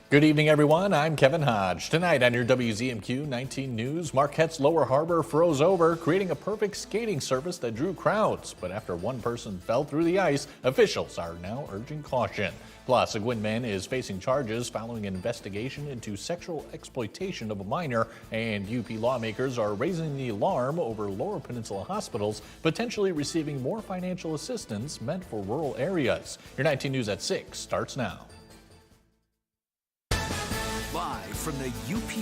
Good evening, everyone. I'm Kevin Hodge. Tonight on your WZMQ 19 News, Marquette's Lower Harbor froze over, creating a perfect skating surface that drew crowds. But after one person fell through the ice, officials are now urging caution. Plus, a Gwin man is facing charges following an investigation into sexual exploitation of a minor, and UP lawmakers are raising the alarm over Lower Peninsula hospitals potentially receiving more financial assistance meant for rural areas. Your 19 News at 6 starts now. Live from the UP,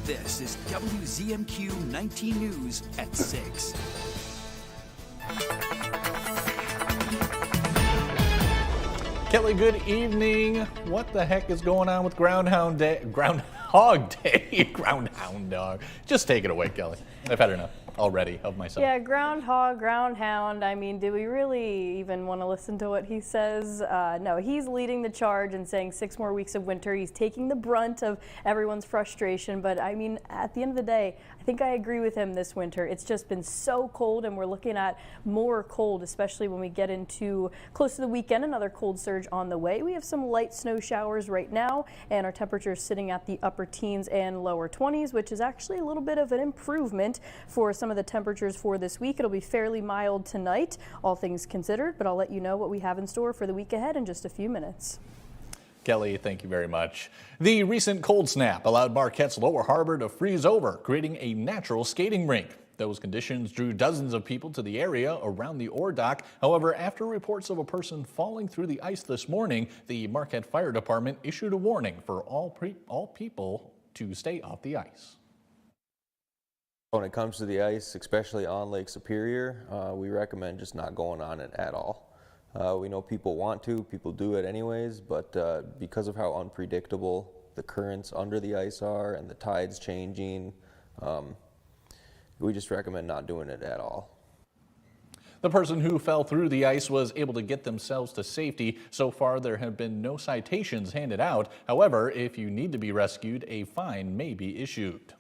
this is WZMQ 19 News at 6. Kelly, good evening. What the heck is going on with Groundhog Day? Groundhound dog. Just take it away, Kelly. I've had enough already of myself. Yeah, groundhog, groundhound. I mean, do we really even want to listen to what he says? No, he's leading the charge and saying 6 more weeks of winter. He's taking the brunt of everyone's frustration. But I mean, at the end of the day, I think I agree with him this winter. It's just been so cold, and we're looking at more cold, especially when we get into close to the weekend. Another cold surge on the way. We have some light snow showers right now, and our temperatures sitting at the upper teens and lower 20s, which is actually a little bit of an improvement for some of the temperatures for this week. It'll be fairly mild tonight, all things considered, but I'll let you know what we have in store for the week ahead in just a few minutes. Kelly, thank you very much. The recent cold snap allowed Marquette's Lower Harbor to freeze over, creating a natural skating rink. Those conditions drew dozens of people to the area around the ore dock. However, after reports of a person falling through the ice this morning, the Marquette Fire Department issued a warning for all people to stay off the ice. When it comes to the ice, especially on Lake Superior, we recommend just not going on it at all. We know people want to, people do it anyways, but because of how unpredictable the currents under the ice are and the tides changing, we just recommend not doing it at all. The person who fell through the ice was able to get themselves to safety. So far, there have been no citations handed out. However, if you need to be rescued, a fine may be issued.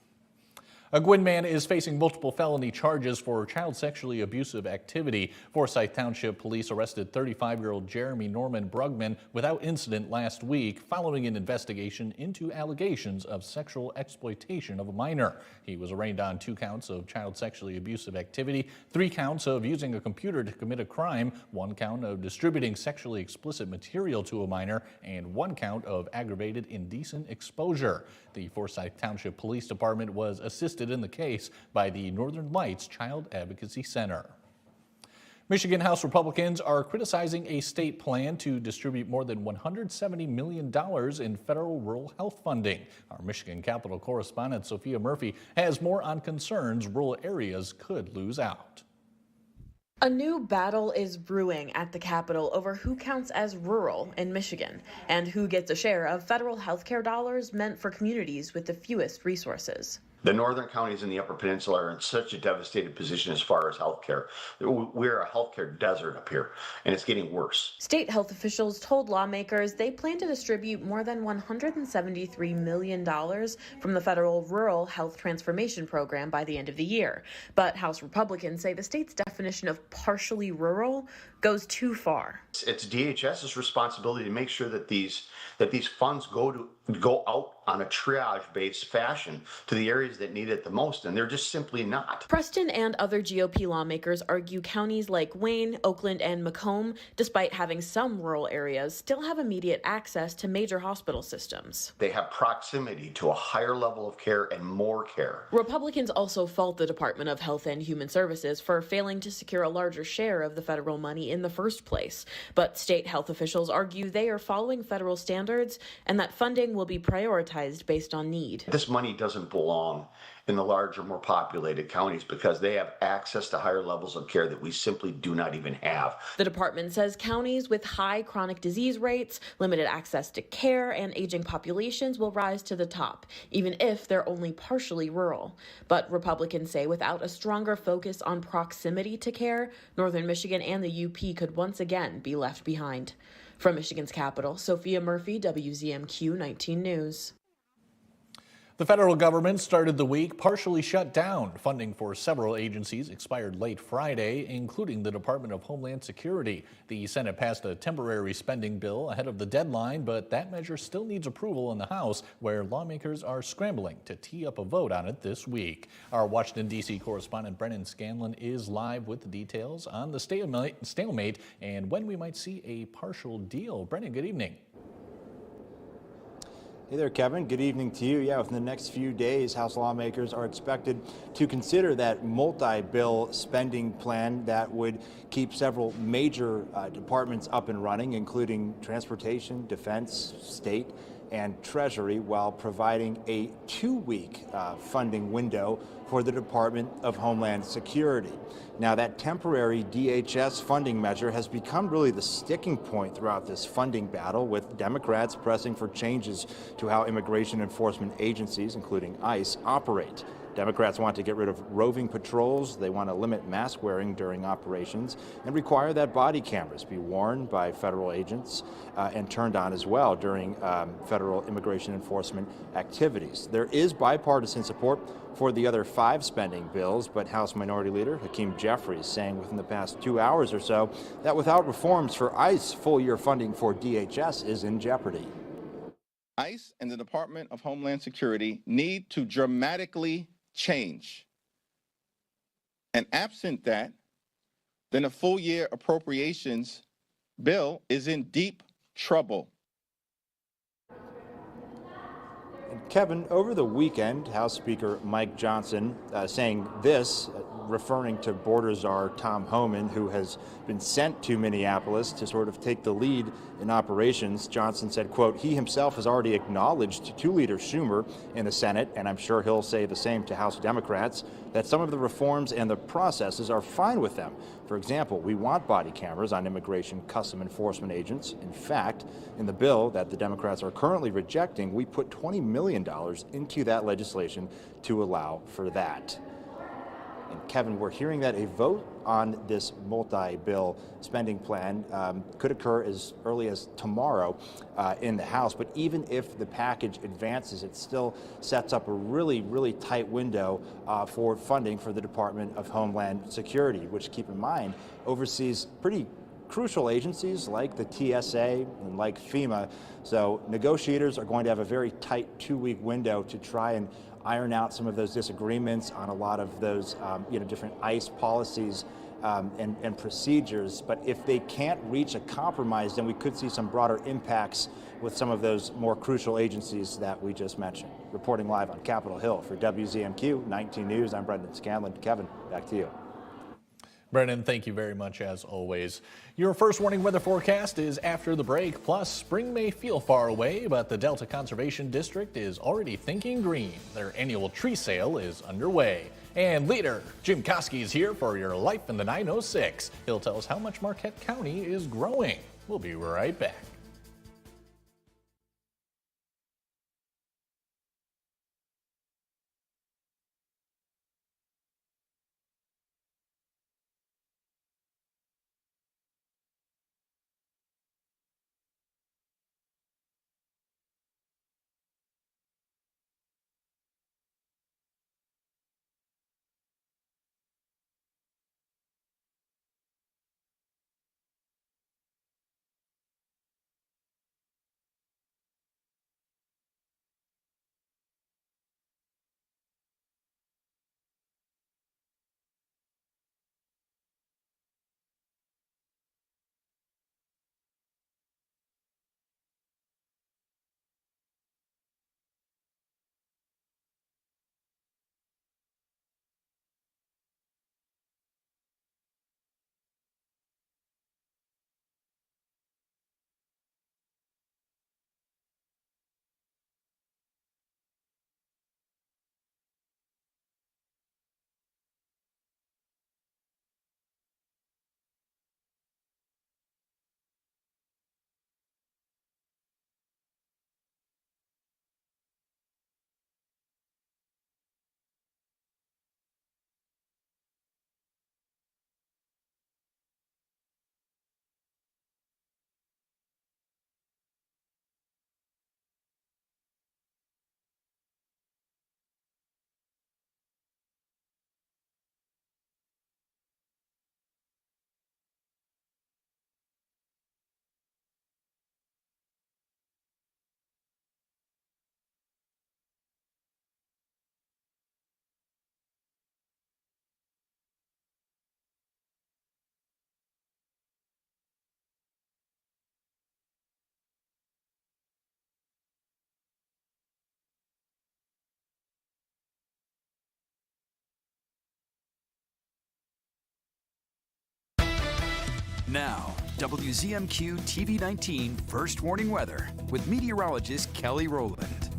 A Gwin man is facing multiple felony charges for child sexually abusive activity. Forsyth Township Police arrested 35-year-old Jeremy Norman Brugman without incident last week following an investigation into allegations of sexual exploitation of a minor. He was arraigned on 2 counts of child sexually abusive activity, 3 counts of using a computer to commit a crime, 1 count of distributing sexually explicit material to a minor, and 1 count of aggravated indecent exposure. The Forsyth Township Police Department was assisted in the case by the Northern Lights Child Advocacy Center. Michigan House Republicans are criticizing a state plan to distribute more than $170 million in federal rural health funding. Our Michigan Capitol correspondent Sophia Murphy has more on concerns rural areas could lose out. A new battle is brewing at the Capitol over who counts as rural in Michigan and who gets a share of federal healthcare dollars meant for communities with the fewest resources. The northern counties in the Upper Peninsula are in such a devastated position as far as healthcare. We're a healthcare desert up here, and it's getting worse. State health officials told lawmakers they plan to distribute more than $173 million from the federal Rural Health Transformation Program by the end of the year. But House Republicans say the state's definition of partially rural goes too far. It's DHS's responsibility to make sure that these funds go out on a triage-based fashion to the areas that need it the most, and they're just simply not. Preston and other GOP lawmakers argue counties like Wayne, Oakland, and Macomb, despite having some rural areas, still have immediate access to major hospital systems. They have proximity to a higher level of care and more care. Republicans also fault the Department of Health and Human Services for failing to secure a larger share of the federal money in the first place. But state health officials argue they are following federal standards and that funding will be prioritized based on need. This money doesn't belong in the larger, more populated counties because they have access to higher levels of care that we simply do not even have. The department says counties with high chronic disease rates, limited access to care, and aging populations will rise to the top, even if they're only partially rural. But Republicans say without a stronger focus on proximity to care, Northern Michigan and the UP could once again be left behind. From Michigan's capital, Sophia Murphy, WZMQ 19 News. The federal government started the week partially shut down. Funding for several agencies expired late Friday, including the Department of Homeland Security. The Senate passed a temporary spending bill ahead of the deadline, but that measure still needs approval in the House, where lawmakers are scrambling to tee up a vote on it this week. Our Washington, D.C. correspondent Brennan Scanlon is live with the details on the stalemate and when we might see a partial deal. Brennan, good evening. Hey there, Kevin. Good evening to you. Yeah, within the next few days, House lawmakers are expected to consider that multi-bill spending plan that would keep several major departments up and running, including transportation, defense, state, and Treasury, while providing a 2-week funding window for the Department of Homeland Security. Now, that temporary DHS funding measure has become really the sticking point throughout this funding battle, with Democrats pressing for changes to how immigration enforcement agencies, including ICE, operate. Democrats want to get rid of roving patrols. They want to limit mask wearing during operations and require that body cameras be worn by federal agents and turned on as well during federal immigration enforcement activities. There is bipartisan support for the other 5 spending bills, but House Minority Leader Hakeem Jeffries saying within the past 2 hours or so that without reforms for ICE, full-year funding for DHS is in jeopardy. ICE and the Department of Homeland Security need to dramatically change. And absent that, then a full-year appropriations bill is in deep trouble. And Kevin, over the weekend, House Speaker Mike Johnson saying this, referring to border czar Tom Homan, who has been sent to Minneapolis to sort of take the lead in operations. Johnson said, quote, he himself has already acknowledged to Leader Schumer in the Senate, and I'm sure he'll say the same to House Democrats, that some of the reforms and the processes are fine with them. For example, we want body cameras on immigration custom enforcement agents. In fact, in the bill that the Democrats are currently rejecting, we put $20 million into that legislation to allow for that. And Kevin, we're hearing that a vote on this multi-bill spending plan could occur as early as tomorrow in the House. But even if the package advances, it still sets up a really tight window for funding for the Department of Homeland Security, which, keep in mind, oversees pretty crucial agencies like the TSA and like FEMA. So negotiators are going to have a very tight 2-week window to try and iron out some of those disagreements on a lot of those different ICE policies and procedures. But if they can't reach a compromise, then we could see some broader impacts with some of those more crucial agencies that we just mentioned. Reporting live on Capitol Hill for WZMQ 19 News, I'm Brendan Scanlon. Kevin, back to you. Brennan, thank you very much as always. Your first warning weather forecast is after the break. Plus, spring may feel far away, but the Delta Conservation District is already thinking green. Their annual tree sale is underway. And leader Jim Koski is here for your Life in the 906. He'll tell us how much Marquette County is growing. We'll be right back. Now, WZMQ TV 19 First Warning Weather with meteorologist Kelly Rowland.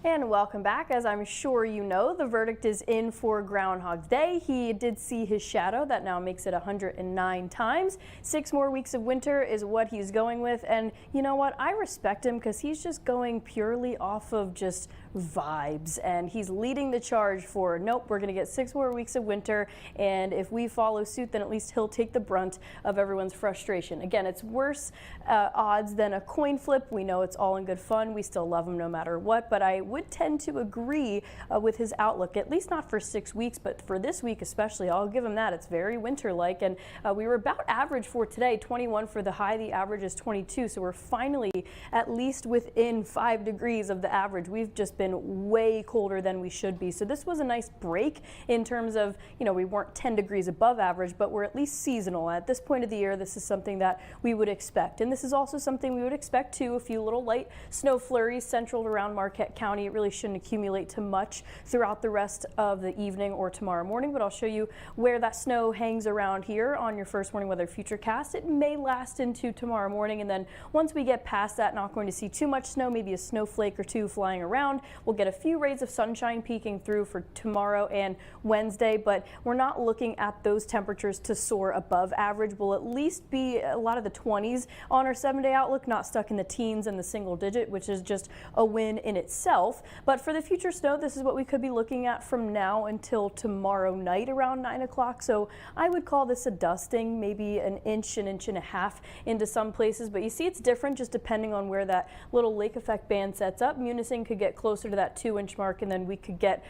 And welcome back. As I'm sure you know, the verdict is in for Groundhog Day. He did see his shadow. That now makes it 109 times. 6 more weeks of winter is what he's going with. And you know what? I respect him because he's just going purely off of just vibes. And he's leading the charge for, nope, we're going to get 6 more weeks of winter. And if we follow suit, then at least he'll take the brunt of everyone's frustration. Again, it's worse odds than a coin flip. We know it's all in good fun. We still love him no matter what. But I would tend to agree with his outlook, at least not for 6 weeks, but for this week especially. I'll give him that. It's very winter-like, and we were about average for today, 21 for the high. The average is 22, so we're finally at least within 5 degrees of the average. We've just been way colder than we should be, so this was a nice break in terms of, you know, we weren't 10 degrees above average, but we're at least seasonal. At this point of the year, this is something that we would expect, and this is also something we would expect too. A few little light snow flurries central around Marquette County. It really shouldn't accumulate too much throughout the rest of the evening or tomorrow morning, but I'll show you where that snow hangs around here on your First Warning Weather Futurecast. It may last into tomorrow morning, and then once we get past that, not going to see too much snow, maybe a snowflake or two flying around. We'll get a few rays of sunshine peeking through for tomorrow and Wednesday, but we're not looking at those temperatures to soar above average. We'll at least be a lot of the 20s on our 7-day outlook, not stuck in the teens and the single digit, which is just a win in itself. But for the future snow, this is what we could be looking at from now until tomorrow night around 9 o'clock. So I would call this a dusting, maybe an inch and a half into some places. But you see it's different just depending on where that little lake effect band sets up. Munising could get closer to that 2-inch mark, and then we could get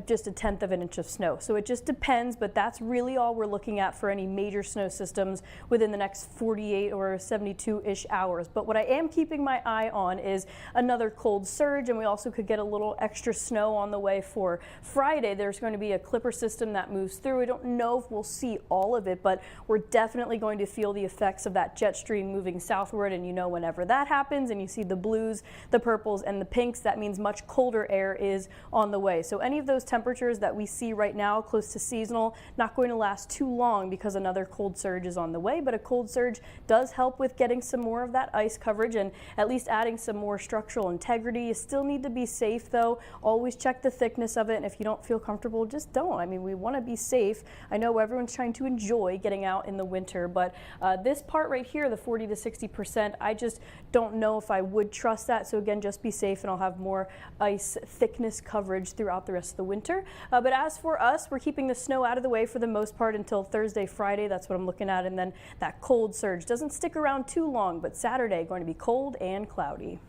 just a 1/10 of an inch of snow. So it just depends, but that's really all we're looking at for any major snow systems within the next 48 or 72-ish hours. But what I am keeping my eye on is another cold surge, and we also could get a little extra snow on the way for Friday. There's going to be a clipper system that moves through. I don't know if we'll see all of it, but we're definitely going to feel the effects of that jet stream moving southward. And you know, whenever that happens and you see the blues, the purples, and the pinks, that means much colder air is on the way. So any of those temperatures that we see right now close to seasonal, not going to last too long because another cold surge is on the way. But a cold surge does help with getting some more of that ice coverage and at least adding some more structural integrity. You still need to be safe though. Always check the thickness of it, and if you don't feel comfortable, just don't. I mean, we want to be safe. I know everyone's trying to enjoy getting out in the winter, but this part right here, the 40 to 60%, I just don't know if I would trust that. So again, just be safe, and I'll have more ice thickness coverage throughout the rest of the winter. But as for us, we're keeping the snow out of the way for the most part until Thursday, Friday. That's what I'm looking at, and then that cold surge doesn't stick around too long, but Saturday going to be cold and cloudy.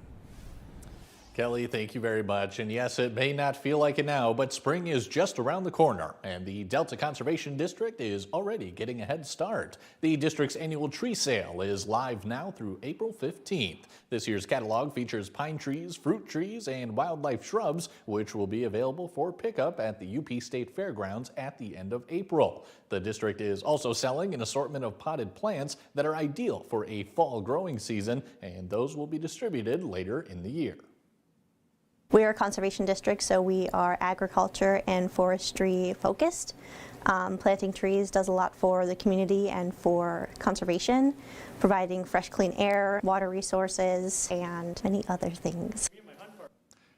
Kelly, thank you very much. And yes, it may not feel like it now, but spring is just around the corner, and the Delta Conservation District is already getting a head start. The district's annual tree sale is live now through April 15th. This year's catalog features pine trees, fruit trees, and wildlife shrubs, which will be available for pickup at the UP State Fairgrounds at the end of April. The district is also selling an assortment of potted plants that are ideal for a fall growing season, and those will be distributed later in the year. We are a conservation district, so we are agriculture and forestry focused. Planting trees does a lot for the community and for conservation, providing fresh, clean air, water resources, and many other things.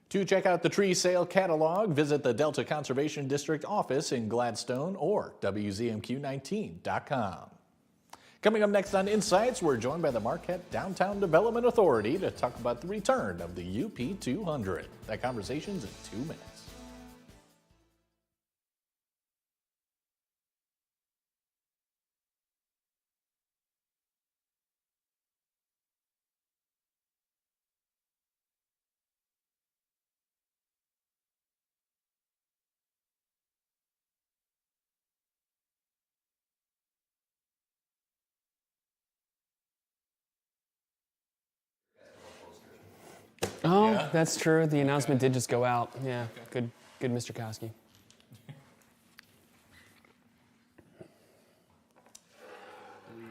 To check out the tree sale catalog, visit the Delta Conservation District office in Gladstone or WZMQ19.com. Coming up next on Insights, we're joined by the Marquette Downtown Development Authority to talk about the return of the UP 200. That conversation's in 2 minutes. Oh, Yeah. that's true. The announcement did just go out. Yeah, good, Mr. Koski. You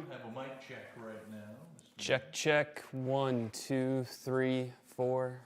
have a mic check right now. Check, check. 1, 2, 3, 4.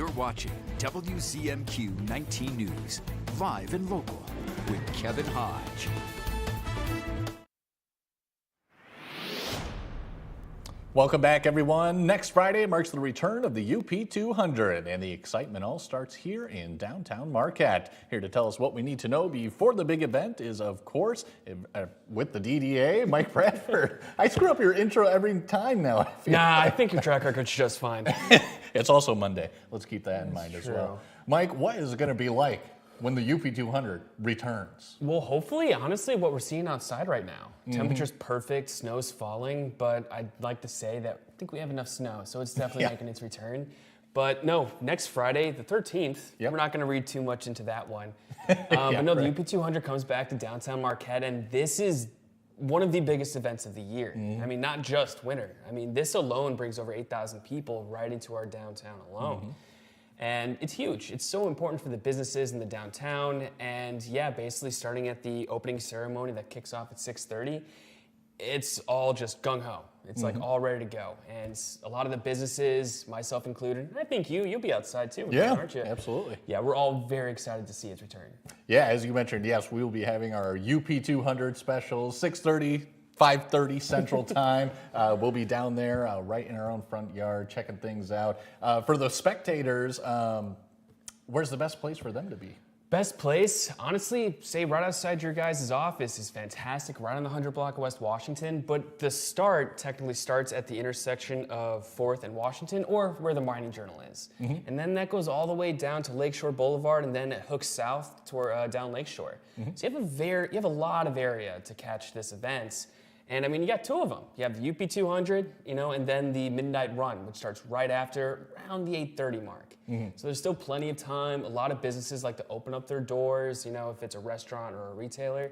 You're watching WZMQ 19 News, live and local, with Kevin Hodge. Welcome back, everyone. Next Friday marks the return of the UP 200, and the excitement all starts here in downtown Marquette. Here to tell us what we need to know before the big event is, of course, with the DDA, Mike Bradford. I screw up your intro every time now. I think your track record's just fine. It's also Monday. Let's keep that in mind as well. Mike, what is it going to be like when the UP 200 returns? Well, hopefully, honestly, what we're seeing outside right now. Temperature's perfect, snow's falling, but I'd like to say that I think we have enough snow, so it's definitely making its return. But no, next Friday, the 13th, we're not going to read too much into that one. But no, the UP 200 comes back to downtown Marquette, and this is one of the biggest events of the year. I mean, not just winter. I mean, this alone brings over 8,000 people right into our downtown alone. And it's huge. It's so important for the businesses in the downtown. And yeah, basically starting at the opening ceremony that kicks off at 6:30, it's all just gung-ho. It's like all ready to go. And a lot of the businesses, myself included, and I think you'll be outside too, aren't you? Absolutely. Yeah, we're all very excited to see its return. Yeah, as you mentioned, yes, we will be having our UP 200 specials, 6:30, 5:30 Central Time. We'll be down there right in our own front yard checking things out. For the spectators, where's the best place for them to be? Best place, honestly, say right outside your guys' office is fantastic, right on the 100 block of West Washington, but the start technically starts at the intersection of 4th and Washington, or where the Mining Journal is. And then that goes all the way down to Lakeshore Boulevard, and then it hooks south toward down Lakeshore. So you have a lot of area to catch this event. And I mean, you got two of them. You have the UP 200, and then the Midnight Run, which starts right after, around the 8:30 mark. So there's still plenty of time. A lot of businesses like to open up their doors, if it's a restaurant or a retailer,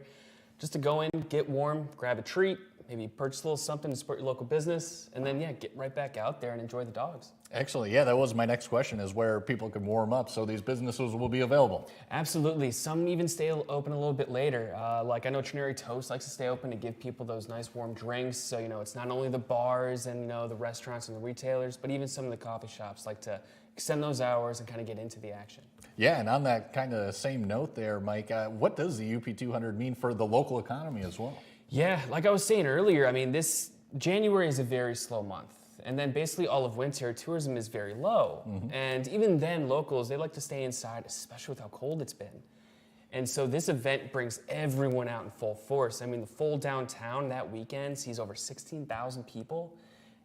just to go in, get warm, grab a treat, maybe purchase a little something to support your local business, and then, get right back out there and enjoy the dogs. Excellent. Yeah, that was my next question, is where people can warm up so these businesses will be available. Absolutely. Some even stay open a little bit later. Like I know Trinary Toast likes to stay open to give people those nice warm drinks. So, it's not only the bars and, the restaurants and the retailers, but even some of the coffee shops like to extend those hours and kind of get into the action. Yeah, and on that kind of same note there, Mike, what does the UP 200 mean for the local economy as well? Yeah, like I was saying earlier, I mean, this January is a very slow month. And then basically all of winter, tourism is very low. And even then, locals, they like to stay inside, especially with how cold it's been. And so this event brings everyone out in full force. I mean, the full downtown that weekend sees over 16,000 people.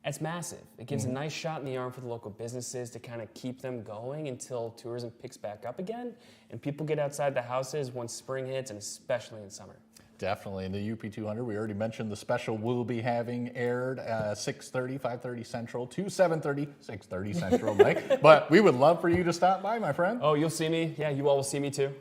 That's massive. It gives a nice shot in the arm for the local businesses to kind of keep them going until tourism picks back up again and people get outside the houses once spring hits, and especially in summer. Definitely. In the UP 200, we already mentioned the special we'll be having aired 6:30, 5:30 Central to 7:30, 6:30 Central, Mike. But we would love for you to stop by, my friend. Oh, you'll see me. Yeah, you all will see me too.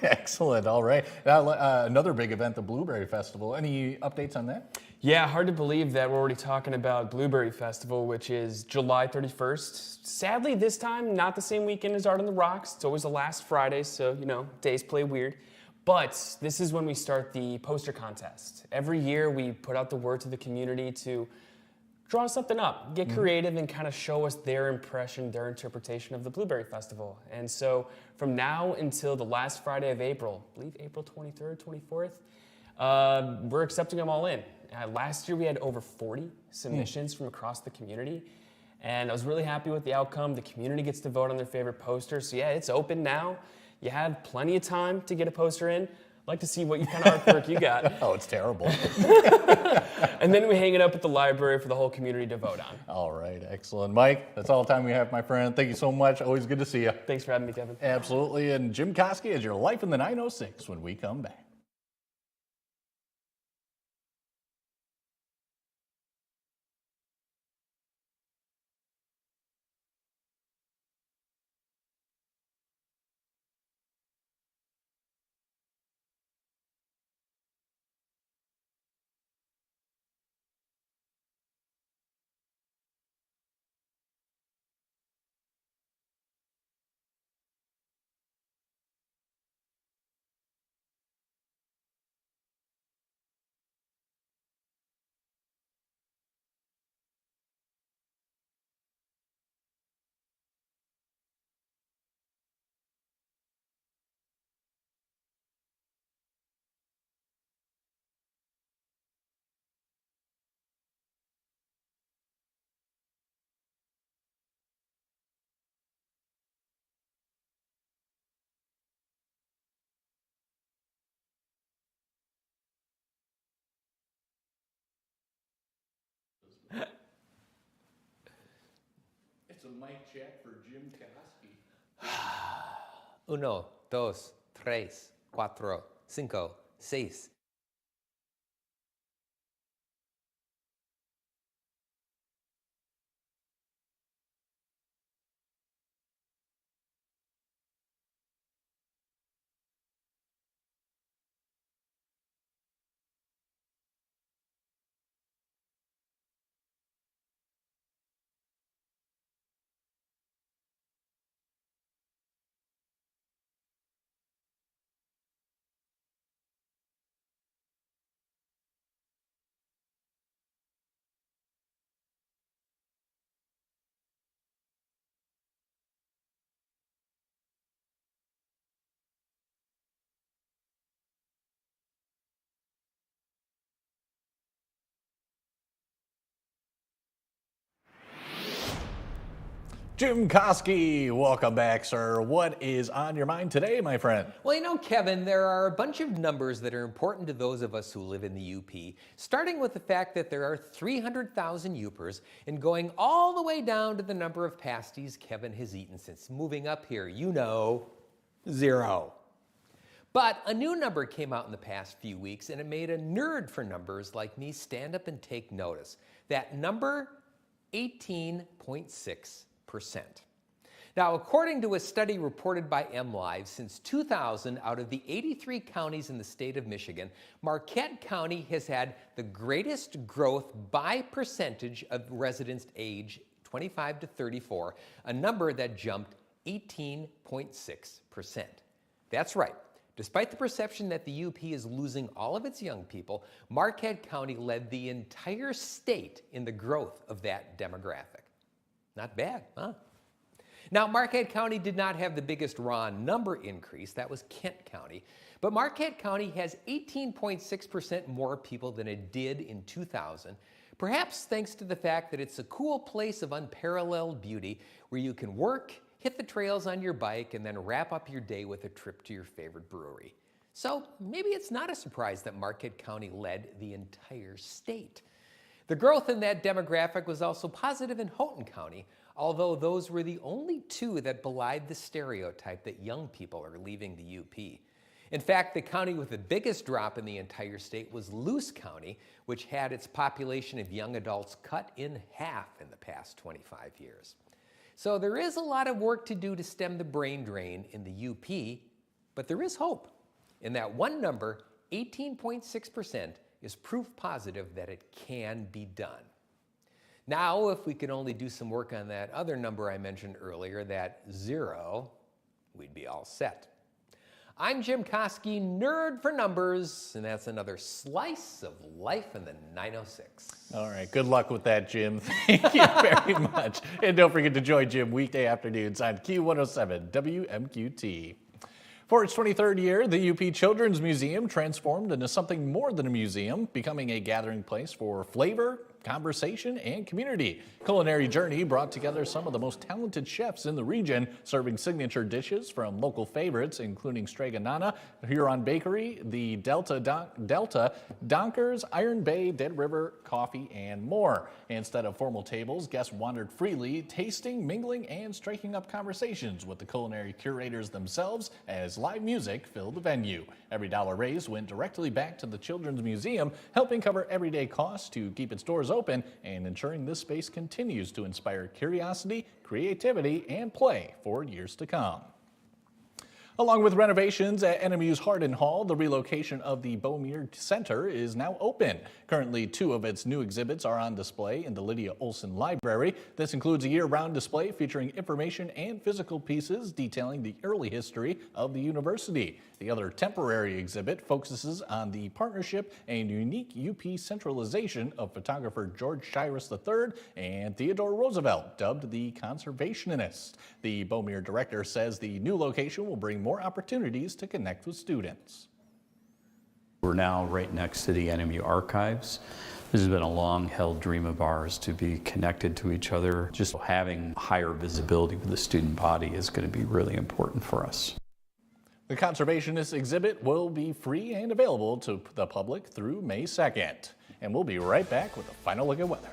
Excellent. All right. Now, another big event, the Blueberry Festival. Any updates on that? Yeah, hard to believe that we're already talking about Blueberry Festival, which is July 31st. Sadly, this time, not the same weekend as Art on the Rocks. It's always the last Friday, so, days play weird. But this is when we start the poster contest. Every year we put out the word to the community to draw something up, get creative, and kind of show us their impression, their interpretation of the Blueberry Festival. And so from now until the last Friday of April, I believe April 23rd, 24th, we're accepting them all in. Last year we had over 40 submissions from across the community. And I was really happy with the outcome. The community gets to vote on their favorite poster. So yeah, it's open now. You have plenty of time to get a poster in. I'd like to see what kind of artwork you got. Oh, it's terrible. And then we hang it up at the library for the whole community to vote on. All right, excellent. Mike, that's all the time we have, my friend. Thank you so much. Always good to see you. Thanks for having me, Kevin. Absolutely. And Jim Koski is your Life in the 906 when we come back. It's a mic check for Jim Koski. 1, 2, 3, 4, 5, 6. Jim Koski, welcome back, sir. What is on your mind today, my friend? Well, you know, Kevin, there are a bunch of numbers that are important to those of us who live in the UP, starting with the fact that there are 300,000 Upers and going all the way down to the number of pasties Kevin has eaten since moving up here. You know, 0. But a new number came out in the past few weeks, and it made a nerd for numbers like me stand up and take notice. That number, 18.6%. Now, according to a study reported by MLive, since 2000, out of the 83 counties in the state of Michigan, Marquette County has had the greatest growth by percentage of residents age 25 to 34, a number that jumped 18.6%. That's right. Despite the perception that the UP is losing all of its young people, Marquette County led the entire state in the growth of that demographic. Not bad, huh? Now, Marquette County did not have the biggest raw number increase. That was Kent County. But Marquette County has 18.6% more people than it did in 2000, perhaps thanks to the fact that it's a cool place of unparalleled beauty where you can work, hit the trails on your bike, and then wrap up your day with a trip to your favorite brewery. So maybe it's not a surprise that Marquette County led the entire state. The growth in that demographic was also positive in Houghton County, although those were the only two that belied the stereotype that young people are leaving the UP. In fact, the county with the biggest drop in the entire state was Luce County, which had its population of young adults cut in half in the past 25 years. So there is a lot of work to do to stem the brain drain in the UP, but there is hope. And that one number, 18.6%, is proof positive that it can be done. Now, if we could only do some work on that other number I mentioned earlier, that 0, we'd be all set. I'm Jim Koski, nerd for numbers, and that's another slice of life in the 906. All right, good luck with that, Jim. Thank you very much. And don't forget to join Jim weekday afternoons on Q107 WMQT. For its 23rd year, the UP Children's Museum transformed into something more than a museum, becoming a gathering place for flavor, conversation, and community. Culinary Journey brought together some of the most talented chefs in the region, serving signature dishes from local favorites, including Stregonana, Huron Bakery, the Delta Donkers, Iron Bay, Dead River Coffee, and more. Instead of formal tables, guests wandered freely, tasting, mingling, and striking up conversations with the culinary curators themselves as live music filled the venue. Every dollar raised went directly back to the Children's Museum, helping cover everyday costs to keep its doors open and ensuring this space continues to inspire curiosity, creativity, and play for years to come. Along with renovations at NMU's Hardin Hall, the relocation of the Beaumier Center is now open. Currently, 2 of its new exhibits are on display in the Lydia Olson Library. This includes a year-round display featuring information and physical pieces detailing the early history of the university. The other temporary exhibit focuses on the partnership and unique UP centralization of photographer George Shiras III and Theodore Roosevelt, dubbed the Conservationist. The Beaumier director says the new location will bring more opportunities to connect with students. We're now right next to the NMU archives. This has been a long-held dream of ours to be connected to each other. Just having higher visibility with the student body is going to be really important for us. The Conservationist exhibit will be free and available to the public through May 2nd. And we'll be right back with a final look at weather.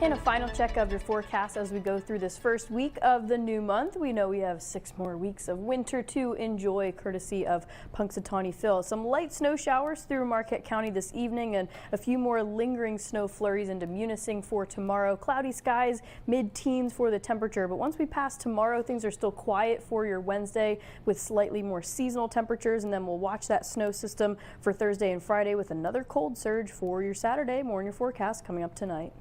And a final check of your forecast as we go through this first week of the new month. We know we have 6 more weeks of winter to enjoy, courtesy of Punxsutawney Phil. Some light snow showers through Marquette County this evening and a few more lingering snow flurries into Munising for tomorrow. Cloudy skies, mid-teens for the temperature. But once we pass tomorrow, things are still quiet for your Wednesday with slightly more seasonal temperatures. And then we'll watch that snow system for Thursday and Friday with another cold surge for your Saturday. More in your forecast coming up tonight.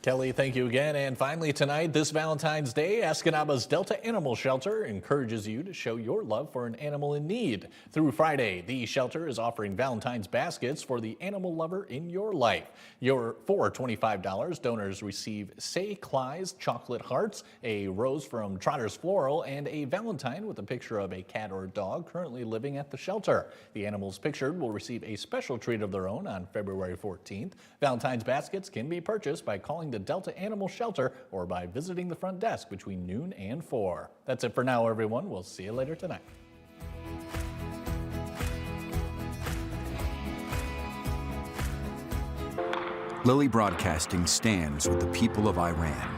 Kelly, thank you again. And finally tonight, this Valentine's Day, Escanaba's Delta Animal Shelter encourages you to show your love for an animal in need. Through Friday, the shelter is offering Valentine's baskets for the animal lover in your life. For $25, donors receive Say Cly's chocolate hearts, a rose from Trotter's Floral, and a Valentine with a picture of a cat or dog currently living at the shelter. The animals pictured will receive a special treat of their own on February 14th. Valentine's baskets can be purchased by calling the Delta Animal Shelter or by visiting the front desk between noon and 4. That's it for now, everyone. We'll see you later tonight. Lilly Broadcasting stands with the people of Iran.